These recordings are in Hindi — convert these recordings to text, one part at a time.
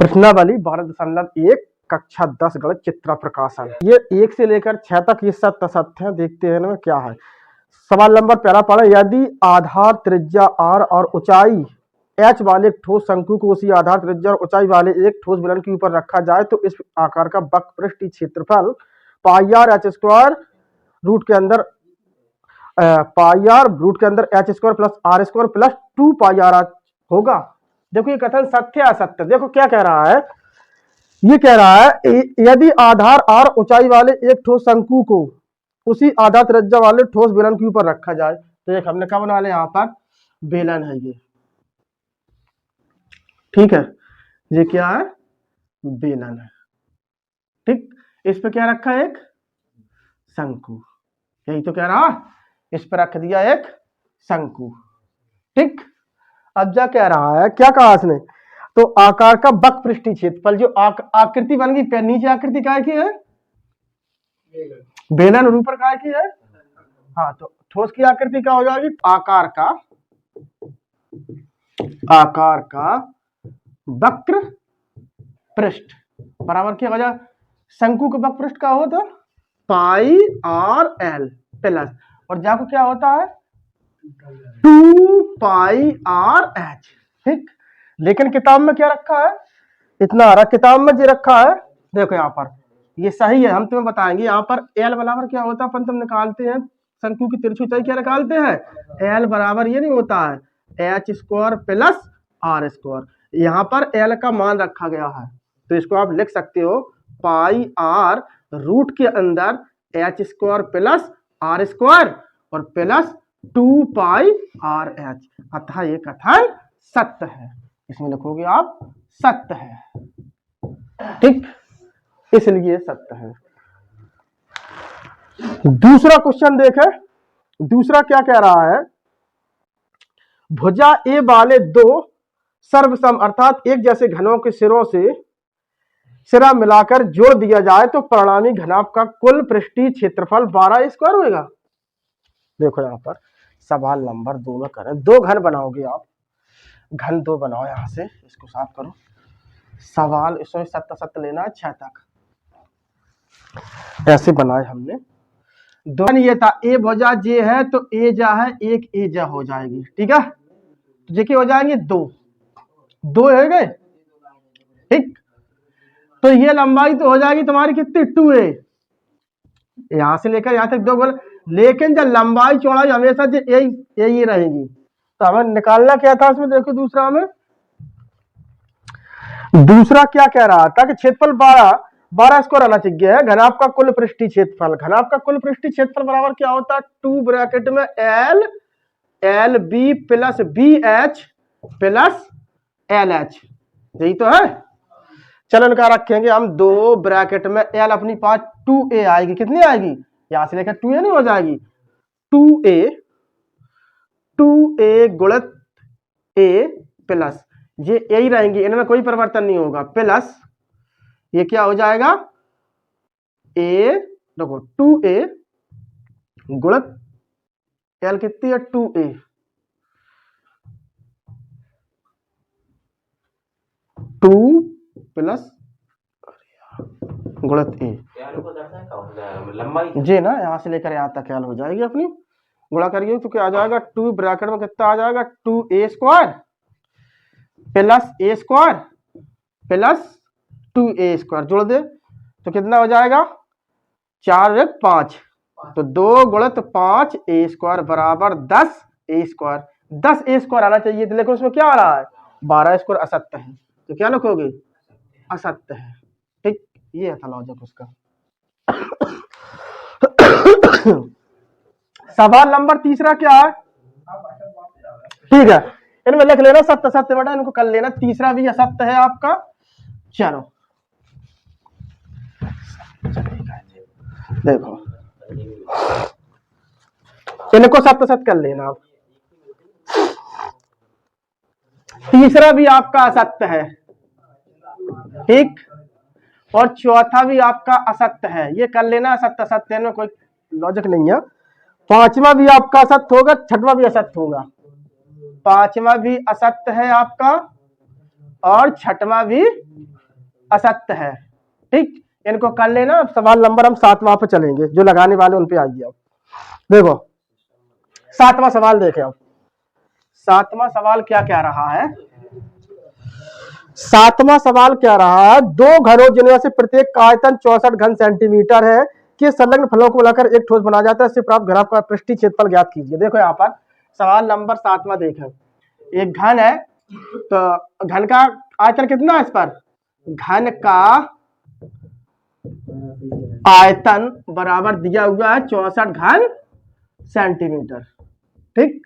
प्रश्नावली 12.1 कक्षा 10 गणित चित्र प्रकाशन। ये 1 से लेकर 6 तक ये सत्य सत्य है। देखते हैं ना क्या है। सवाल नंबर पहला पढ़ा, यदि आधार त्रिज्या r और ऊंचाई h वाले ठोस शंकु को उसी आधार त्रिज्या और ऊंचाई वाले एक ठोस बेलन के ऊपर रखा जाए तो इस आकार का वक्रपृष्ठीय क्षेत्रफल pi r h square root के अंदर h square plus r square plus 2 pi r होगा। देखो ये कथन सत्य है असत्य। देखो क्या कह रहा है, ये कह रहा है यदि आधार r ऊंचाई वाले एक ठोस शंकु को उसी आधार त्रिज्या वाले ठोस बेलन के ऊपर रखा जाए तो एक हमने क्या बना लिया, यहाँ पर बेलन है ये, ठीक है, ये क्या है, बेलन है, ठीक। इस पे क्या रखा है, एक शंकु, यही तो कह रहा, इस पर रख दिया एक शंकु, ठीक। अब जा कह रहा है, क्या कहा इसने, तो आकार का वक्रपृष्ठीय क्षेत्रफल जो आकृति बन गई, नीचे आकृति काय की है, बेलन, और ऊपर काय की है, हाँ, तो ठोस की आकृति क्या हो जाएगी, आकार का वक्र पृष्ठ बराबर क्या हो जाए, शंकु का वक्र पृष्ठ का हो तो पाई आर एल प्लस, और जाको क्या होता है 2 पाई आर एच, ठीक। लेकिन किताब में क्या रखा है, इतना आ रहा, किताब में जो रखा है, देखो यहाँ पर ये सही है, हम तुम्हें बताएंगे। यहाँ पर एल बराबर क्या होता है, अपन तुम निकालते हैं शंकु की तिरछी ऊंचाई क्या निकालते हैं, एल बराबर ये नहीं होता है h square plus r square, यहाँ पर एल का मान रखा गया है तो इसको आप लिख सकते हो पाई आर रूट के अंदर h square plus r square और प्लस 2 पाई आर एच, अतः ये कथन सत्य है। इसमें लिखोगे आप सत्य है, ठीक, इसलिए सत्य है। दूसरा क्वेश्चन देखें, दूसरा क्या कह रहा है, भुजा ए वाले दो सर्वसम अर्थात एक जैसे घनों के सिरों से सिरा मिलाकर जोड़ दिया जाए तो परिणामी घनाभ का कुल पृष्ठीय क्षेत्रफल 12 स्क्वायर होगा। देखो यहाँ पर सवाल नंबर 2 में करें, दो घन बनाओगे आप, घन 2 बनाओ, यहां से इसको साफ करो। सवाल इसमें सत्य सत्य लेना है 6 तक, ऐसे बनाए हमने। दो ये था, ए भुजा जे है तो ए जा है, एक ए जा हो जाएगी, ठीक है, तो जे के हो जाएंगे 2 हो गए, ठीक। तो ये लंबाई तो हो जाएगी तुम्हारी कितनी 2a, यहां से लेकर यहां तक 2 बोल, लेकिन जब लंबाई चौड़ाई हमेशा जो यही रहेगी तो हमें निकालना क्या था उसमें। देखो दूसरा क्या कह रहा था कि क्षेत्रफल 12 स्क्वायर आना चाहिए है, घनाभ का कुल पृष्ठीय क्षेत्रफल, घनाभ का कुल पृष्ठीय क्षेत्रफल बराबर क्या होता है 2 ब्रैकेट में l b plus b h plus l h, यही तो है। चलो इनका रखेंगे हम 2 ब्रैकेट में एल अपनी पास 2a आएगी, कितनी आएगी, यहां से लेकर 2a नहीं हो जाएगी, 2a गुणित a प्लस, ये यही रहेंगी, इनमें कोई परिवर्तन नहीं होगा, प्लस ये क्या हो जाएगा a, देखो 2a गुणित एल कितनी है 2a, 2 प्लस गुणित ए जी ना, यहां से लेकर यहां तक एल हो जाएगी अपनी, गुणा करिए तो क्या आ जाएगा 2 ब्रैकेट में कितना आ जाएगा 2a square plus a square plus 2a square, जोड़ दे तो कितना हो जाएगा 4 1 5, तो 2 गुणित 5 a स्क्वायर बराबर 10 a स्क्वायर, 10 a स्क्वायर आना चाहिए, तो लेकिन उसमें क्या आ रहा है 12 स्क्वायर असत्य है, तो क्या लिखोगे असत्य है, ठीक, ये था लॉजिक उसका। सवाल नंबर तीसरा क्या है, ठीक है, इनमें लिख लेना सत्य सत्य बेटा, इनको कर लेना, तीसरा भी असत्य है आपका। चलो देखो इनको सत्य सत्य कर लेना आप, तीसरा भी आपका असत्य है, ठीक, और चौथा भी आपका असत्य है, ये कर लेना असत्य असत्य में कोई लॉजिक नहीं है। पांचवा भी आपका असत्य होगा, छठवां भी असत्य होगा, पांचवा भी असत्य है आपका और छठवां भी असत्य है। ठीक, इनको कर लेना। सवाल नंबर हम 7वां पे चलेंगे, जो लगाने वाले उन पे आइए। अब देखो 7वां सवाल देखें। अब 7वां सवाल क्या कह रहा है? 7वां सवाल क्या रहा है? दो घरों जिनमें से प्रत्येक का आयतन 64 घन सेंटीमीटर है के संलग्न फलों को मिलाकर एक ठोस बना जाता है, इससे प्राप्त घन का पृष्ठीय क्षेत्रफल ज्ञात कीजिए। देखो यहाँ पर सवाल नंबर 7वां देखें। एक घन है, तो घन का आयतन कितना है? इस पर घन का आयतन बराबर दिया हुआ है 64 घन सेंटीमीटर। ठीक,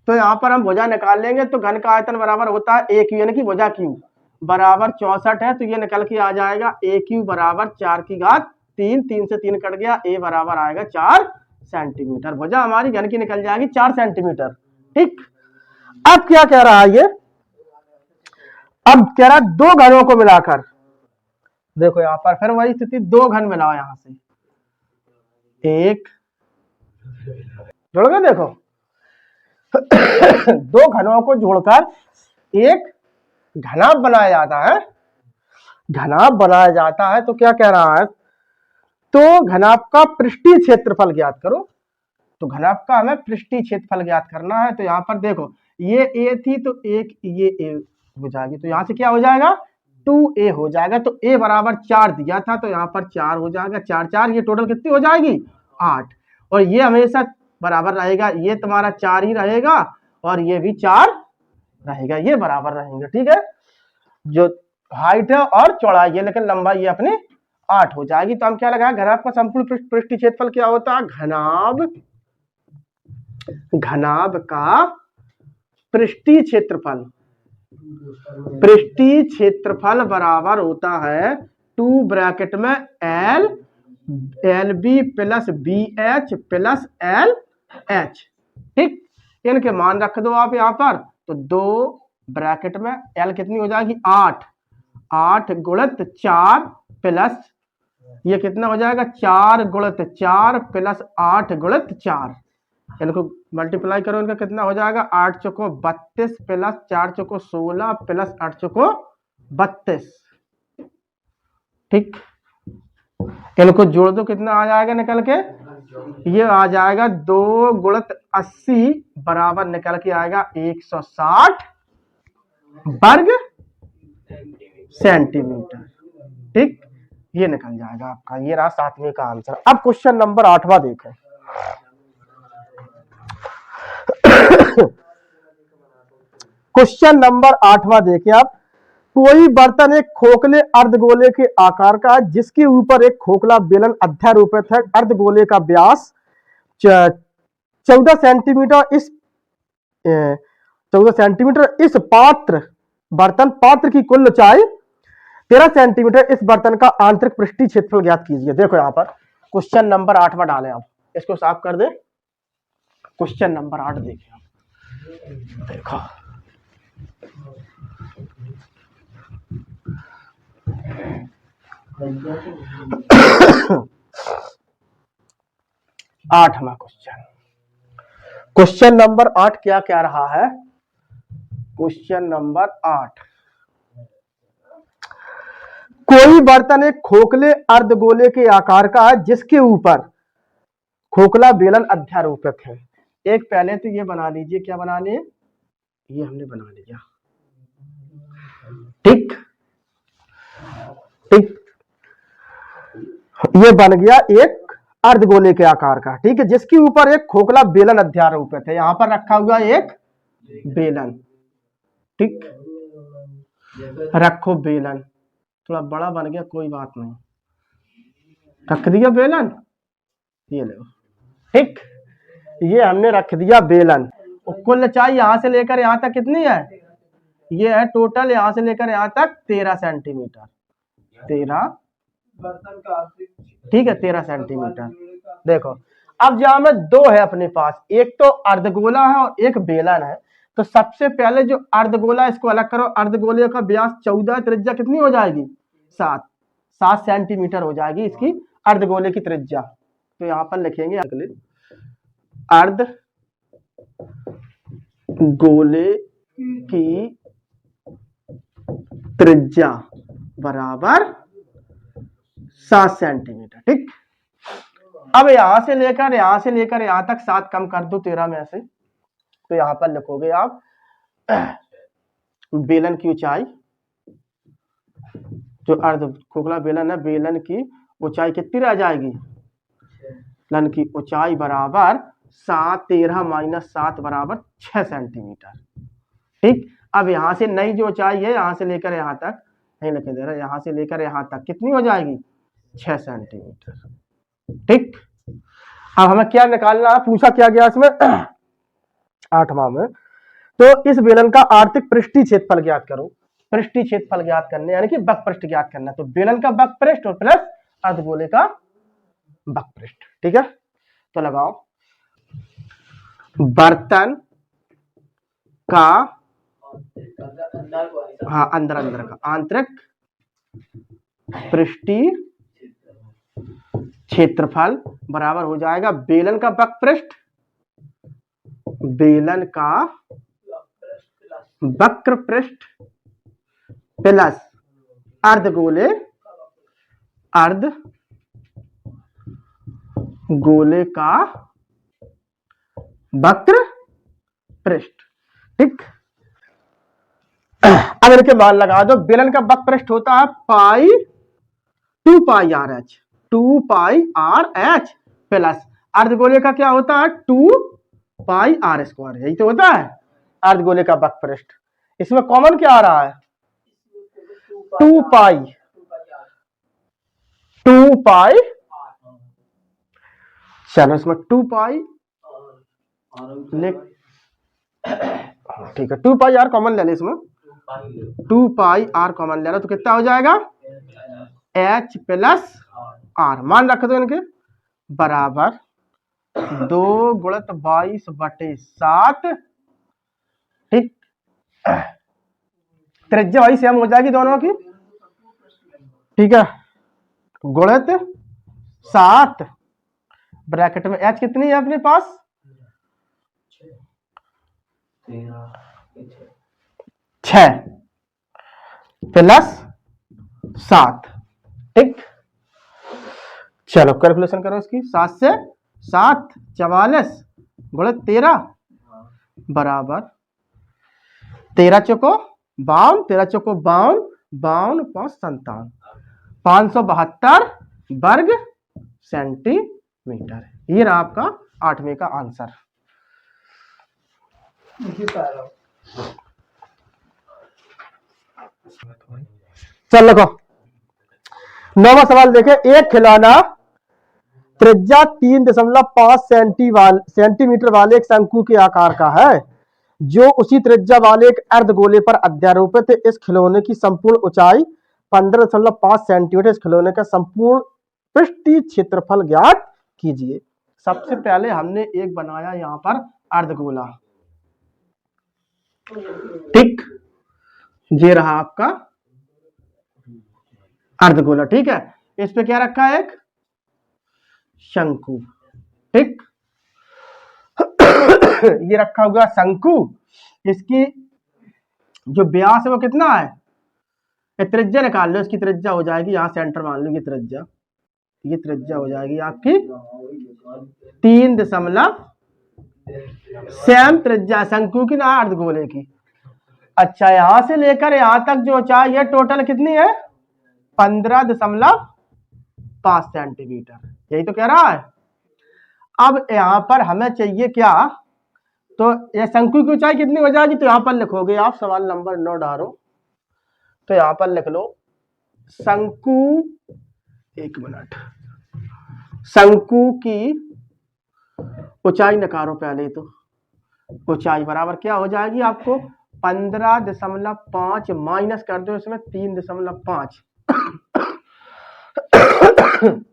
तो यहाँ पर हम भुजा निकाल लेंगे। तो घन का आयतन बराबर होता है a क्यू, यानी कि भुजा क्यू बराबर 64 है, तो ये निकल के आ जाएगा a क्यू बराबर 4 की घात 3, 3 से 3 कट गया, a बराबर आएगा 4 सेंटीमीटर। भुजा हमारी घन की निकल जाएगी 4 सेंटीमीटर। ठीक, अब क्या कह रहा है ये? अब कह रहा है दो घनों को मिलाकर। देखो यहाँ पर फिर वही स्थिति, दो घन मिलाओ, यहां से एक जुड़ गए। देखो दो घनों को जोड़कर एक घनाभ बनाया जाता है। घनाभ बनाया जाता है, तो क्या कह रहा है? तो घनाभ का पृष्ठीय क्षेत्रफल ज्ञात करो। तो घनाभ का हमें पृष्ठीय क्षेत्रफल ज्ञात करना है। तो यहाँ पर देखो ये a थी, तो एक ये a हो जाएगी, तो यहाँ से क्या हो जाएगा? 2a हो जाएगा। तो a बराबर 4 दिया था, तो यहाँ पर 4 हो जाएगा। 4 4, ये टोटल कितनी हो जाएगी? 8। और ये हमेशा बराबर रहेगा, ये तुम्हारा 4 ही रहेगा और ये भी 4 रहेगा, ये बराबर रहेंगे। ठीक है, जो हाइट है और चौड़ाई है, लेकिन लंबाई ये अपनी 8 हो जाएगी। तो हम क्या लगाए? घनाभ का संपूर्ण पृष्ठीय क्षेत्रफल क्या होता है? घनाभ का पृष्ठीय क्षेत्रफल, पृष्ठीय क्षेत्रफल बराबर होता है 2 ब्रैकेट में l b plus b h plus l h. ठीक, इनके मान रख दो आप यहाँ पर। तो 2 ब्रैकेट में एल कितनी हो जाएगी? 8, 8 गुणित 4 प्लस ये कितना हो जाएगा? 4 गुणित 4 प्लस 8 गुणित 4। इनको मल्टीप्लाई करो, इनका कितना हो जाएगा? 8 चौको 32 प्लस 4 चौको 16 प्लस 8 चौको 32। ठीक, इनको जोड़ दो, कितना आ जाएगा निकल के? ये आ जाएगा 2 गुणित 80 बराबर निकल के आएगा 160 वर्ग सेंटीमीटर। ठीक, ये निकल जाएगा आपका। ये रहा 7वें का आंसर। अब क्वेश्चन नंबर 8वां देखें। क्वेश्चन नंबर 8वां देखिए आप। कोई बर्तन एक खोखले अर्धगोले के आकार का है, जिसके ऊपर एक खोखला बेलन अध्यारोपित है। अर्धगोले का व्यास 14 सेंटीमीटर। इस 14 सेंटीमीटर। इस पात्र की कुल ऊंचाई 13 सेंटीमीटर। इस बर्तन का आंतरिक पृष्ठीय क्षेत्रफल ज्ञात कीजिए। देखो यहाँ पर क्वेश्चन नंबर 8वां डालें आप, इसको साफ कर दे। क्वेश्चन नंबर 8 देखिए आप। देखो 8वां क्वेश्चन। क्वेश्चन नंबर 8 क्या कह रहा है? क्वेश्चन नंबर 8, कोई बर्तन एक खोखले अर्धगोले के आकार का है, जिसके ऊपर खोखला बेलन अध्यारोपित है। एक पहले तो ये बना लीजिए, क्या बना लिए? ये हमने बना लिया। ठीक ठीक, ये बन गया एक अर्धगोले के आकार का। ठीक है, जिसके ऊपर एक खोखला बेलन अध्यारोपित है। यहां पर रखा हुआ एक बेलन। ठीक, रखो बेलन, थोड़ा बड़ा बन गया, कोई बात नहीं, रख दिया बेलन। ये लो, ठीक, ये हमने रख दिया बेलन। कुल ऊंचाई यहां से लेकर यहां तक कितनी है? ये है टोटल यहां से लेकर यहां तक 13 सेंटीमीटर। 13, ठीक है, 13 सेंटीमीटर। देखो अब जहां में दो है अपने पास, एक तो अर्धगोला है और एक बेलन है। तो सबसे पहले जो अर्धगोला, इसको अलग करो। अर्धगोले का व्यास 14, त्रिज्या कितनी हो जाएगी? 7 सेंटीमीटर हो जाएगी इसकी अर्धगोले की त्रिज्या। तो यहां पर लिखेंगे अर्ध गोले की त्रिज्या बराबर 7 सेंटीमीटर। ठीक, अब यहां से लेकर यहां तक 7 कम कर दो 13 में से, तो यहां पर लिखोगे आप बेलन की ऊंचाई, जो अर्ध खोखला बेलन है, बेलन की ऊंचाई कितनी रह जाएगी, बेलन की ऊंचाई बराबर 7 13 माइनस 7 बराबर 6 सेंटीमीटर। ठीक, अब यहां से नई जो ऊंचाई है यहां से लेकर यहां तक, नहीं लिखे दे रहा, यहां से लेकर यहां तक कितनी हो जाएगी, 6 सेंटीमीटर। ठीक, अब हमें क्या निकालना है, पूछा क्या गया इसमें 8वां में, तो इस बेलन का आर्थिक पृष्ठीय क्षेत्रफल ज्ञात करो। पृष्ठीय क्षेत्रफल ज्ञात करने यानी कि बक पृष्ठ ज्ञात करना, तो बेलन का बक पृष्ठ और प्लस अर्धगोले का बक पृष्ठ। ठीक है, तो लगाओ, बर्तन का, हाँ अंदर का आंतरिक पृष्ठीय क्षेत्रफल बराबर हो जाएगा बेलन का बक पृष्ठ, बेलन का वक्र पृष्ठ प्लस अर्धगोले का वक्र पृष्ठ। ठीक, अब इनके मान लगा दो, बेलन का वक्र पृष्ठ होता है पाई 2 pi r H, 2 pi r H plus अर्धगोले का क्या होता है 2 पाई आर स्क्वायर, यही तो होता है अर्धगोले का वक्र पृष्ठ। इसमें कॉमन क्या आ रहा है 2 पाई, चलो इसमें 2 पाई ले, ठीक है 2 पाई आर कॉमन ले ले, इसमें 2 पाई आर कॉमन ले लो, तो कितना हो जाएगा एच प्लस आर, मान रख दो इनके, बराबर 2 गुणित 22/7। ठीक, त्रिज्या वही सेम हो जाएगी दोनों की, ठीक है, गुणित 7 ब्रैकेट में एच कितनी है अपने पास 6 प्लस 7। ठीक, चलो कैलकुलेशन करो इसकी, 7 से 7 44 गुणित 13 बराबर 13 चौको 52, 13 चौको 52, 52 5 57, 572 वर्ग सेंटीमीटर। ये रहा आपका 8वें का आंसर। चल लिखो 9वां सवाल देखें, एक खिलौना त्रिज्या 3.5 सेंटीमीटर वाले एक शंकु के आकार का है, जो उसी त्रिज्या वाले एक अर्धगोले पर अध्यारोपित है। इस खिलौने की संपूर्ण ऊंचाई 15.5 सेंटीमीटर। इस खिलौने का संपूर्ण पृष्ठीय क्षेत्रफल ज्ञात कीजिए। सबसे पहले हमने एक बनाया यहां पर अर्धगोला, ठीक, ये रहा आपका अर्धगोला। ठीक है, इस पे क्या रखा है एक शंकु। ठीक, ये रखा हुआ शंकु, इसकी जो व्यास है वो कितना है, त्रिज्या निकाल लो, इसकी त्रिज्या हो जाएगी, यहां सेंटर मान लो, ये त्रिज्या हो जाएगी आपकी 3 सेम त्रिज्या शंकु की ना अर्धगोले की। अच्छा, यहां से लेकर यहां तक जो ऊंचाई है टोटल कितनी है 15.5 सेंटीमीटर, यही तो कह रहा है। अब यहां पर हमें चाहिए क्या, तो ये शंकु की ऊंचाई कितनी हो जाएगी, तो यहां पर लिखोगे आप, सवाल नंबर 9 डालो, तो यहां पर लिख लो शंकु, एक मिनट, शंकु की ऊंचाई निकालो पहले, तो ऊंचाई बराबर क्या हो जाएगी आपको 15.5 माइनस कर दो इसमें 3.5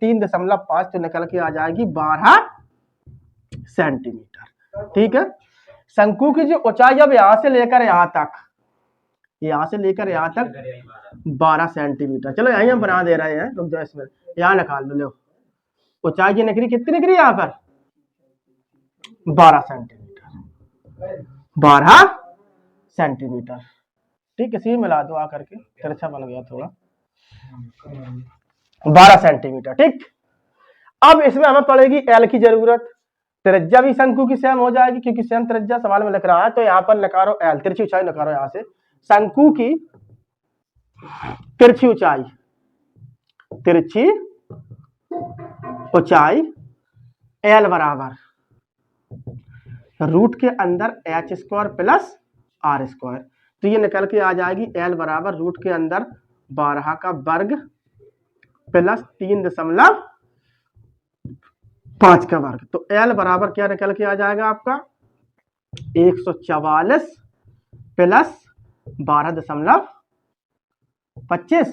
3.5 तो निकल के आ जाएगी 12 सेंटीमीटर। ठीक है, शंकु की जो ऊंचाई अब यहां से लेकर यहां तक 12 सेंटीमीटर, चलो यही हम बना दे रहे हैं, रुक जाओ, इसमें यहां निकाल लो, लो ऊंचाई की निकली, कितनी निकली यहां पर 12 सेंटीमीटर, 12 सेंटीमीटर। ठीक है, इसी मिला दो आकर के, तिरछा बन गया थोड़ा। 12 सेंटीमीटर। ठीक, अब इसमें हमें पड़ेगी एल की जरूरत। त्रिज्या भी शंकु की सेम हो जाएगी क्योंकि सेम त्रिज्या सवाल में लिख रहा है, तो यहाँ पर नकारो एल, तिरछी ऊंचाई नकारो यहां से शंकु की तिरछी ऊंचाई, तिरछी ऊंचाई एल बराबर रूट के अंदर h square plus r square. तो ये निकल के आ जाएगी एल बराबर रूट के अंदर 12 का वर्ग प्लस 3.5 का वर्ग। तो एल बराबर क्या निकल के आ जाएगा आपका 144 प्लस 12.25।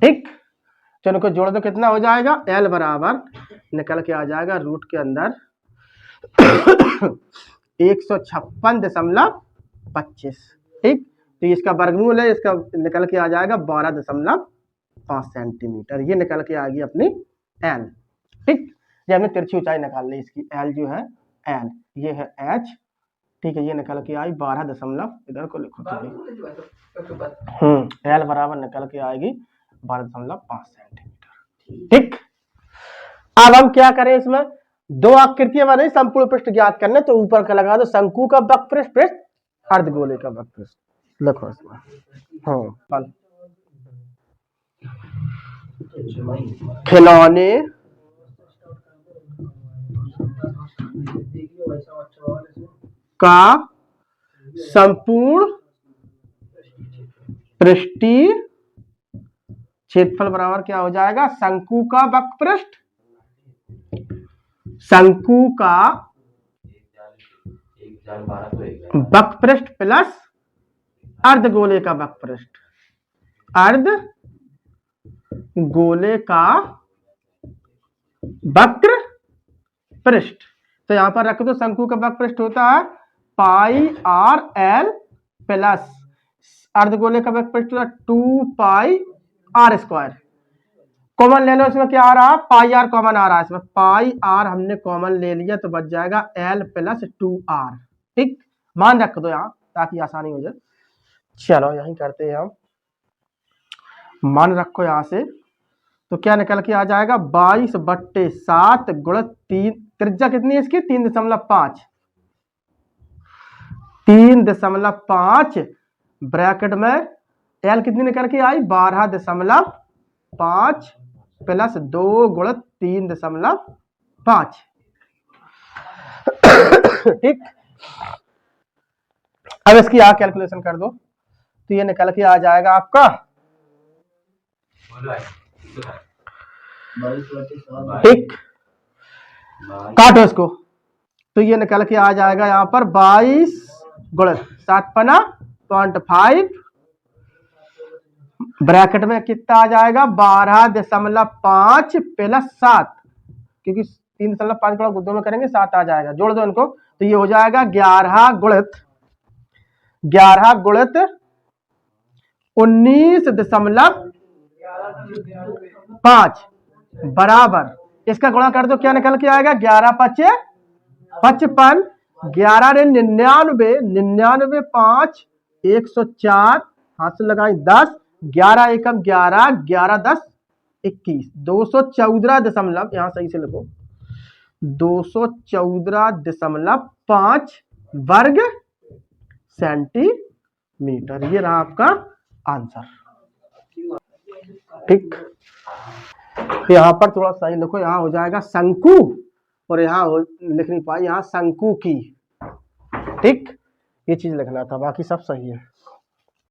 ठीक, चलो इनको जोड़ दो, कितना हो जाएगा, एल बराबर निकल के आ जाएगा रूट के अंदर 156.25। ठीक, तो इसका वर्गमूल है, इसका निकल के आ जाएगा 12.5 सेंटीमीटर। ये निकल के आएगी अपनी एल। ठीक, ये हमें तिरछी ऊंचाई निकाल ली, इसकी एल जो है एल, ये है एच। ठीक है, ये निकल के आई 12 इधर को लिखो एल बराबर निकल के आएगी 12.5 सेंटीमीटर। ठीक, अब हम क्या करें, इसमें दो आकृतियां बने, संपूर्ण पृष्ठ ज्ञात करने, तो ऊपर का लगा दो शंकु का वक्र पृष्ठ, अर्धगोले का वक्र पृष्ठ लिखो इसमें। खिलौने का संपूर्ण पृष्ठीय क्षेत्रफल बराबर क्या हो जाएगा, शंकु का वक्र पृष्ठ, शंकु का वक्र पृष्ठ प्लस अर्धगोले का वक्र पृष्ठ, अर्धगोले का वक्र पृष्ठ। तो यहां पर रख दो, शंकु का वक्र पृष्ठ होता है पाई आर एल प्लस अर्धगोले का वक्र पृष्ठ 2 पाई आर स्क्वायर। कॉमन ले लो, इसमें क्या आ रहा है, पाई आर कॉमन आ रहा है, इसमें पाई आर हमने कॉमन ले लिया तो बच जाएगा एल प्लस 2r। ठीक, मान रख दो यहाँ ताकि आसानी हो जाए। चलो यही करते हैं हम, मान रखो यहां से, तो क्या निकल के आ जाएगा 22/7 गुणा 3, त्रिज्या कितनी है इसकी 3.5, 3.5 ब्रैकेट में एल कितनी निकल के आई 12.5 प्लस 2 गुणा 3.5। ठीक, अब इसकी यहां कैलकुलेशन कर दो, तो ये निकल के आ जाएगा आपका, ठीक, काटो इसको, तो ये निकल के आ जाएगा यहां पर 22 गुणा 7.5 ब्रैकेट में कितना आ जाएगा 12.5 प्लस 7, क्योंकि 3.5 गुणा गुद्दों में करेंगे 7 आ जाएगा, जोड़ दो इनको, तो ये हो जाएगा 11 गुणित 19.5 बराबर, इसका गुणा कर दो, क्या निकल के आएगा 11×5 55, 11×99, 5 104, हाथ से लगाए 10, 11 एकम 11, 11×10 21, 214 यहां सही से लिखो 214.5 वर्ग सेंटीमीटर। ये रहा आपका आंसर। ठीक, यहां पर थोड़ा सही लिखो, यहां हो जाएगा शंकु और यहां लिख नहीं पाई, यहां शंकु की। ठीक, ये चीज लिखना था, बाकी सब सही है।